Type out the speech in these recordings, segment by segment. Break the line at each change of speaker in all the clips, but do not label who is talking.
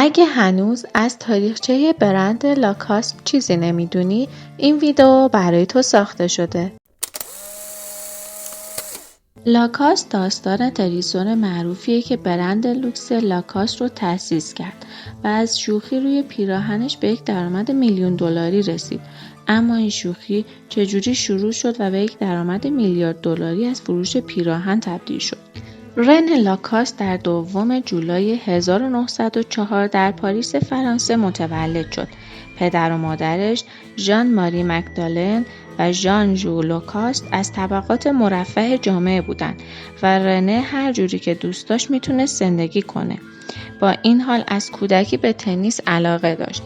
اگه هنوز از تاریخچه برند لاکاست چیزی نمیدونی، این ویدیو برای تو ساخته شده. لاکاست داستان تریسون معروفیه که برند لوکس لاکاست رو تأسیس کرد و از شوخی روی پیراهنش به یک درآمد $1,000,000 رسید. اما این شوخی چجوری شروع شد و به یک درآمد $1,000,000,000 از فروش پیراهن تبدیل شد؟ رن لاکاست در 2 جولای 1904 در پاریس فرانسه متولد شد. پدر و مادرش ژان ماری مگدالن و ژان ژو لاکاست از طبقات مرفه جامعه بودند و رنه هر جوری که دوست داشت میتونست زندگی کنه. با این حال از کودکی به تنیس علاقه داشت.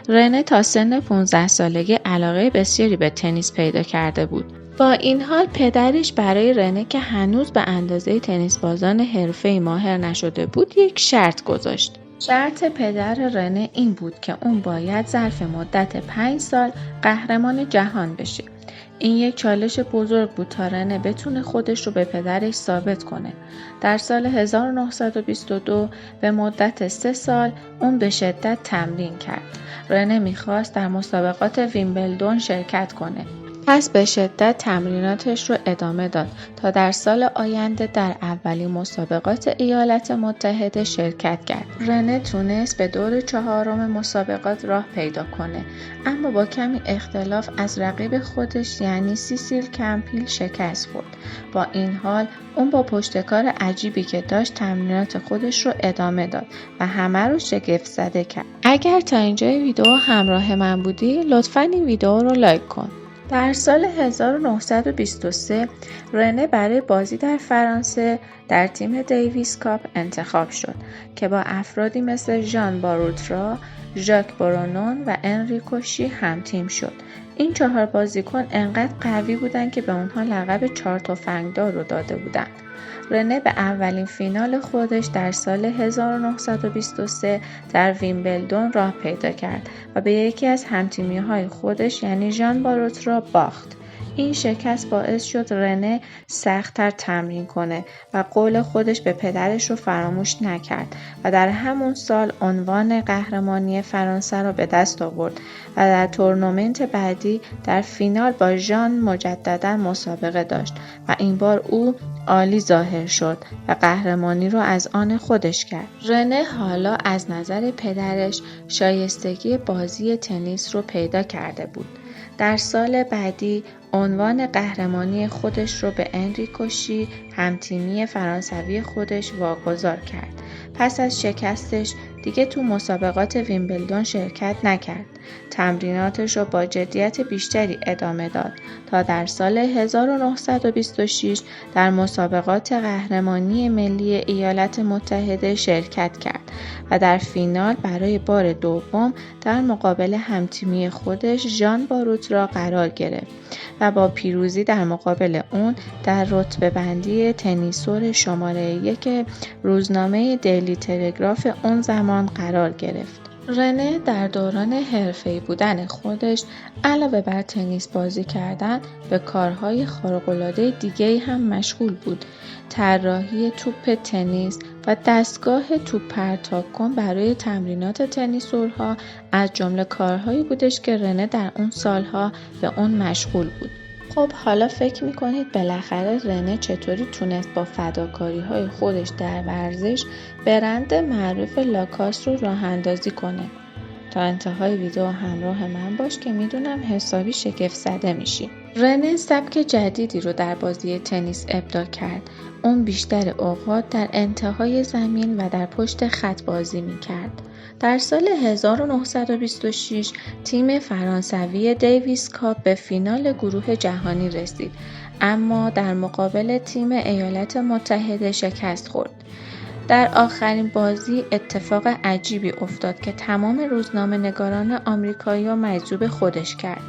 رنه تا سن 15 سالگی علاقه بسیاری به تنیس پیدا کرده بود. با این حال پدرش برای رنه که هنوز به اندازه تنیس بازان حرفه‌ای ماهر نشده بود یک شرط گذاشت. شرط پدر رنه این بود که اون باید ظرف مدت 5 سال قهرمان جهان بشه. این یک چالش بزرگ بود تا رنه بتونه خودش رو به پدرش ثابت کنه. در سال 1922 به مدت 3 سال اون به شدت تمرین کرد. رنه میخواست در مسابقات ویمبلدون شرکت کنه. پس به شدت تمریناتش رو ادامه داد تا در سال آینده در اولین مسابقات ایالات متحده شرکت کرد. رنه تونست به دور 4 مسابقات راه پیدا کنه، اما با کمی اختلاف از رقیب خودش یعنی سیسیل کمپیل شکست خورد. با این حال اون با پشتکار عجیبی که داشت تمرینات خودش رو ادامه داد و همه رو شگفت زده کرد. اگر تا اینجای ویدیو همراه من بودی لطفاً این ویدیو رو لایک کن. در سال 1923 رنه برای بازی در فرانسه در تیم دیویس کاپ انتخاب شد که با افرادی مثل ژان باروترا، ژاک برونون و انریکو شی هم تیم شد. این 4 بازیکن انقدر قوی بودند که به اونها لقب 4 تفنگدار رو داده بودند. رنه به اولین فینال خودش در سال 1923 در ویمبلدون راه پیدا کرد و به یکی از همتیمی‌های خودش یعنی ژان باروترا باخت. این شکست باعث شد رنه سخت‌تر تمرین کنه و قول خودش به پدرش رو فراموش نکرد و در همون سال عنوان قهرمانی فرانسه را به دست آورد و در تورنمنت بعدی در فینال با ژان مجددا مسابقه داشت و این بار او عالی ظاهر شد و قهرمانی رو از آن خودش کرد. رنه حالا از نظر پدرش شایستگی بازی تنیس رو پیدا کرده بود. در سال بعدی عنوان قهرمانی خودش رو به انریکو شی همتیمی فرانسوی خودش واگذار کرد. پس از شکستش دیگه تو مسابقات ویمبلدون شرکت نکرد. تمریناتش رو با جدیت بیشتری ادامه داد تا در سال 1926 در مسابقات قهرمانی ملی ایالات متحده شرکت کرد و در فینال برای بار دوم در مقابل همتیمی خودش ژان باروترا قرار گرفت و با پیروزی در مقابل اون در رتبه بندی تنیسور شماره 1 روزنامه دیلی تلگراف اون زمان قرار گرفت. رنه در دوران حرفه‌ای بودن خودش علاوه بر تنیس بازی کردن به کارهای خارق‌العاده دیگه‌ای هم مشغول بود. طراحی توپ تنیس و دستگاه توپ پرتاب کن برای تمرینات تنیسورها از جمله کارهایی بودش که رنه در اون سالها به اون مشغول بود. خب حالا فکر میکنید بالاخره رنه چطوری تونست با فداکاری‌های خودش در ورزش برند معروف لاکاست رو راه اندازی کنه؟ تا انتهای ویدیو همراه من باش که میدونم حسابی شگفت زده میشی. رنه سبک جدیدی رو در بازی تنیس ابداع کرد. اون بیشتر اوقات در انتهای زمین و در پشت خط بازی میکرد. در سال 1926 تیم فرانسوی دیویس کاپ به فینال گروه جهانی رسید، اما در مقابل تیم ایالات متحده شکست خورد. در آخرین بازی اتفاق عجیبی افتاد که تمام روزنامه‌نگاران آمریکایی را مجذوب خودش کرد.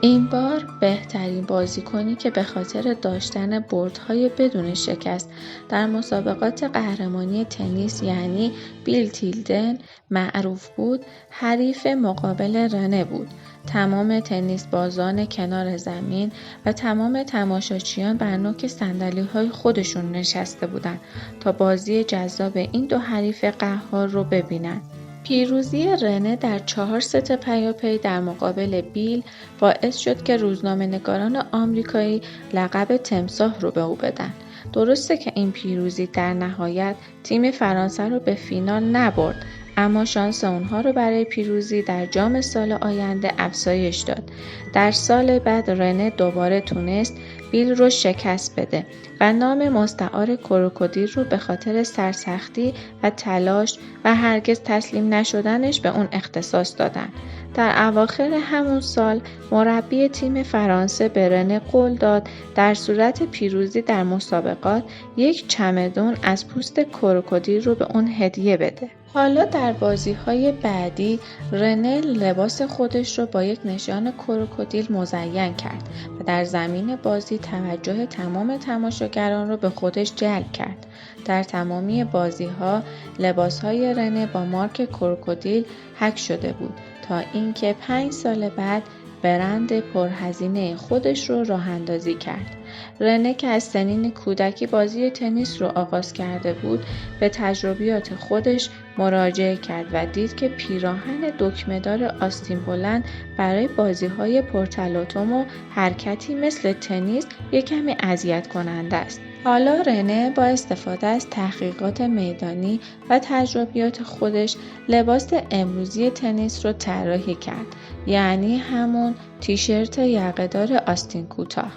این بار بهترین بازیکنی که به خاطر داشتن بردهای بدون شکست در مسابقات قهرمانی تنیس یعنی بیل تیلدن معروف بود، حریف مقابل رنه بود. تمام تنیس بازان کنار زمین و تمام تماشاچیان بر نوک صندلی‌های خودشون نشسته بودند تا بازی جذاب این 2 حریف قهار رو ببینن. پیروزی رنه در 4 ست پیاپی در مقابل بیل باعث شد که روزنامه‌نگاران آمریکایی لقب تمساح رو به او بدن. درسته که این پیروزی در نهایت تیم فرانسه رو به فینال نبرد، اما شانس اونها رو برای پیروزی در جام سال آینده افزایش داد. در سال بعد رنه دوباره تونست بیل رو شکست بده و نام مستعار کروکودیل رو به خاطر سرسختی و تلاش و هرگز تسلیم نشدنش به اون اختصاص دادن. در اواخر همون سال مربی تیم فرانسه به رنه قول داد در صورت پیروزی در مسابقات یک چمدون از پوست کروکودیل رو به اون هدیه بده. حالا در بازی‌های بعدی رنه لباس خودش رو با یک نشان کروکودیل مزین کرد و در زمین بازی توجه تمام تماشاگران رو به خودش جلب کرد. در تمامی بازی‌ها لباس‌های رنه با مارک کروکودیل حک شده بود تا اینکه 5 سال بعد برند پرهزینه خودش رو راه اندازی کرد. رنه که از سنین کودکی بازی تنیس رو آغاز کرده بود، به تجربیات خودش مراجعه کرد و دید که پیراهن دکمه‌دار آستین بلند برای بازی‌های پرتلاطم و حرکتی مثل تنیس یک کمی اذیت کننده است. حالا رنه با استفاده از تحقیقات میدانی و تجربیات خودش لباس امروزی تنیس رو طراحی کرد، یعنی همون تیشرت یقه‌دار آستین کوتاه.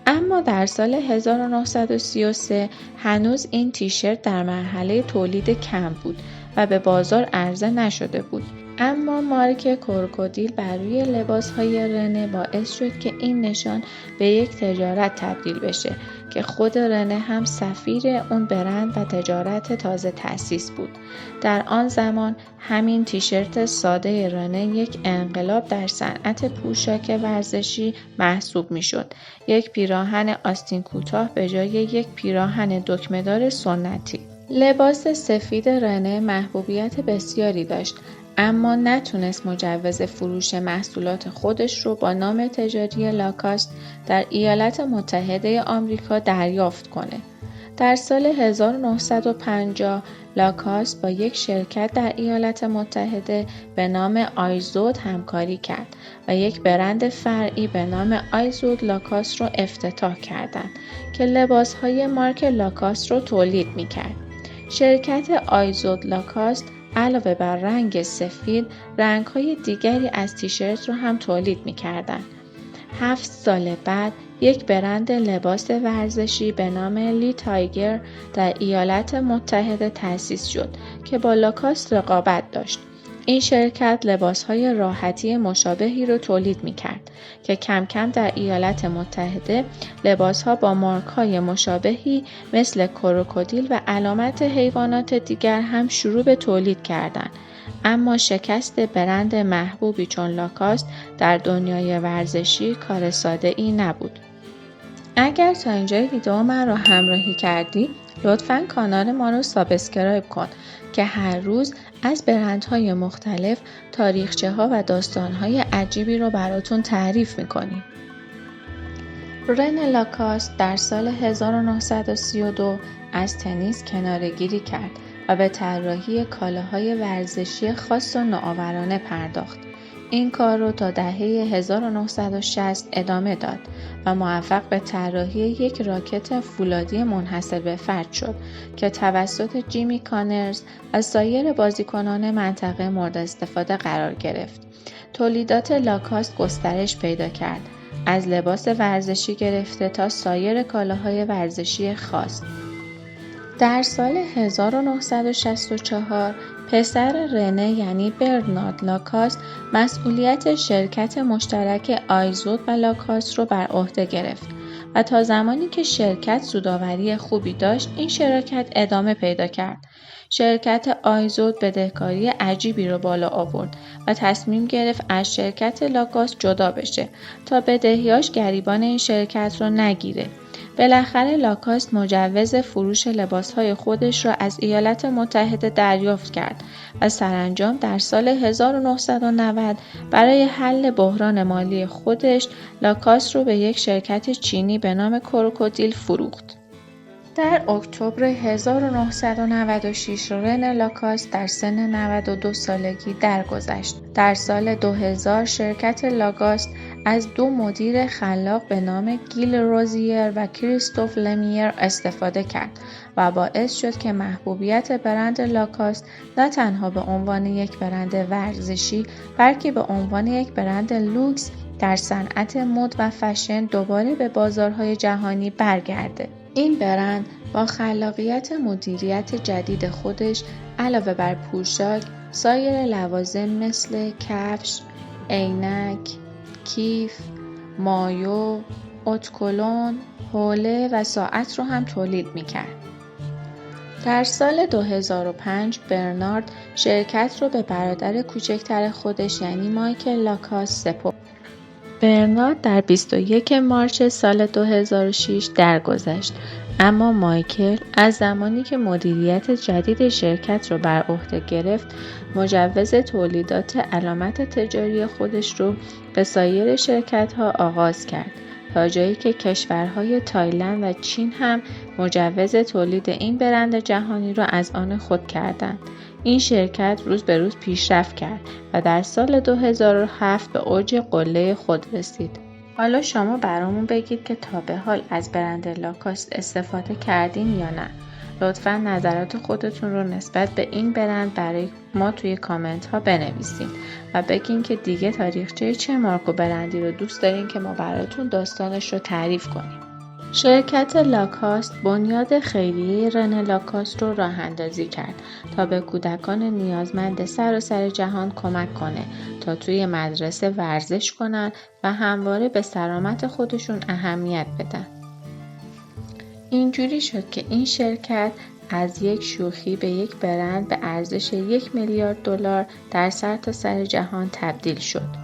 اما در سال 1933 هنوز این تیشرت در مرحله تولید کم بود و به بازار عرضه نشده بود. اما مارک کروکودیل بر روی لباس‌های رنه باعث شد که این نشان به یک تجارت تبدیل بشه که خود رنه هم سفیر اون برند و تجارت تازه تأسیس بود. در آن زمان همین تیشرت ساده رنه یک انقلاب در صنعت پوشاک ورزشی محسوب میشد. یک پیراهن آستین کوتاه به جای یک پیراهن دکمه‌دار سنتی. لباس سفید رنه محبوبیت بسیاری داشت، اما نتونست مجوز فروش محصولات خودش رو با نام تجاری لاکاست در ایالات متحده آمریکا دریافت کنه. در سال 1950 لاکاست با یک شرکت در ایالات متحده به نام آیزود همکاری کرد و یک برند فرعی به نام آیزود لاکاست رو افتتاح کردند که لباس‌های مارک لاکاست رو تولید می‌کرد. شرکت آیزود لاکاست علاوه بر رنگ سفید، رنگ‌های دیگری از تیشرت رو هم تولید می‌کردند. 7 سال بعد یک برند لباس ورزشی به نام لی تایگر در ایالات متحده تأسیس شد که با لاکاست رقابت داشت. این شرکت لباس‌های راحتی مشابهی رو تولید می‌کرد که کم کم در ایالات متحده لباس‌ها با مارک‌های مشابهی مثل کروکودیل و علامت حیوانات دیگر هم شروع به تولید کردند. اما شکست برند محبوبی چون لاکاست در دنیای ورزشی کار ساده‌ای نبود. اگر تا اینجای ویدیو من رو همراهی کردی، لطفاً کانال ما رو سابسکرایب کن که هر روز از برندهای مختلف تاریخچه‌ها و داستان‌های عجیبی رو براتون تعریف می‌کنیم. رنه لاکاست در سال 1932 از تنیس کناره‌گیری کرد و به طراحی کالاهای ورزشی خاص و نوآورانه پرداخت. این کار رو تا دهه 1960 ادامه داد و موفق به طراحی یک راکت فولادی منحصر به فرد شد که توسط جیمی کانرز و سایر بازیکنان منطقه مورد استفاده قرار گرفت. تولیدات لاکاست گسترش پیدا کرد، از لباس ورزشی گرفته تا سایر کالاهای ورزشی خاص. در سال 1964 پسر رنه یعنی برنارد لاکاست مسئولیت شرکت مشترک آیزود و لاکاست رو بر عهده گرفت و تا زمانی که شرکت سودآوری خوبی داشت این شراکت ادامه پیدا کرد. شرکت آیزود بدهکاری عجیبی رو بالا آورد و تصمیم گرفت از شرکت لاکاست جدا بشه تا بدهیاش گریبان این شرکت رو نگیره. بالاخره لاکاست مجوز فروش لباسهای خودش را از ایالات متحده دریافت کرد و سرانجام در سال 1990 برای حل بحران مالی خودش لاکاست رو به یک شرکت چینی به نام کروکودیل فروخت. در اکتبر 1996 رن لاکاست در سن 92 سالگی درگذشت. در سال 2000 شرکت لاکاست از دو مدیر خلاق به نام گیل روزیر و کریستوف لمیر استفاده کرد و باعث شد که محبوبیت برند لاکاست نه تنها به عنوان یک برند ورزشی بلکه به عنوان یک برند لوکس در صنعت مد و فشن دوباره به بازارهای جهانی برگرده. این برند با خلاقیت مدیریت جدید خودش علاوه بر پوشاک، سایر لوازم مثل کفش، عینک، کیف، مایو، اتکلون، حوله و ساعت رو هم تولید می‌کرد. در سال 2005 برنارد شرکت رو به برادر کوچکتر خودش یعنی مایکل لاکاست سپرد. برنارد در 21 مارس سال 2006 درگذشت، اما مایکل از زمانی که مدیریت جدید شرکت را بر عهده گرفت، مجوز تولیدات علامت تجاری خودش رو به سایر شرکت‌ها آغاز کرد، تا جایی که کشورهای تایلند و چین هم مجوز تولید این برند جهانی را از آن خود کردند. این شرکت روز به روز پیشرفت کرد و در سال 2007 به اوج قله خود رسید. حالا شما برامون بگید که تا به حال از برند لاکاست استفاده کردین یا نه؟ لطفاً نظرات خودتون رو نسبت به این برند برای ما توی کامنت ها بنویسین و بگین که دیگه تاریخچه چه مارک و برندی رو دوست دارین که ما براتون داستانش رو تعریف کنیم. شرکت لاکاست بنیاد خیریه رن لاکاست رو راه اندازی کرد تا به کودکان نیازمند سراسر جهان کمک کنه تا توی مدرسه ورزش کنن و همواره به سلامت خودشون اهمیت بدن. اینجوری شد که این شرکت از یک شوخی به یک برند به ارزش $1 میلیارد در سرتاسر جهان تبدیل شد.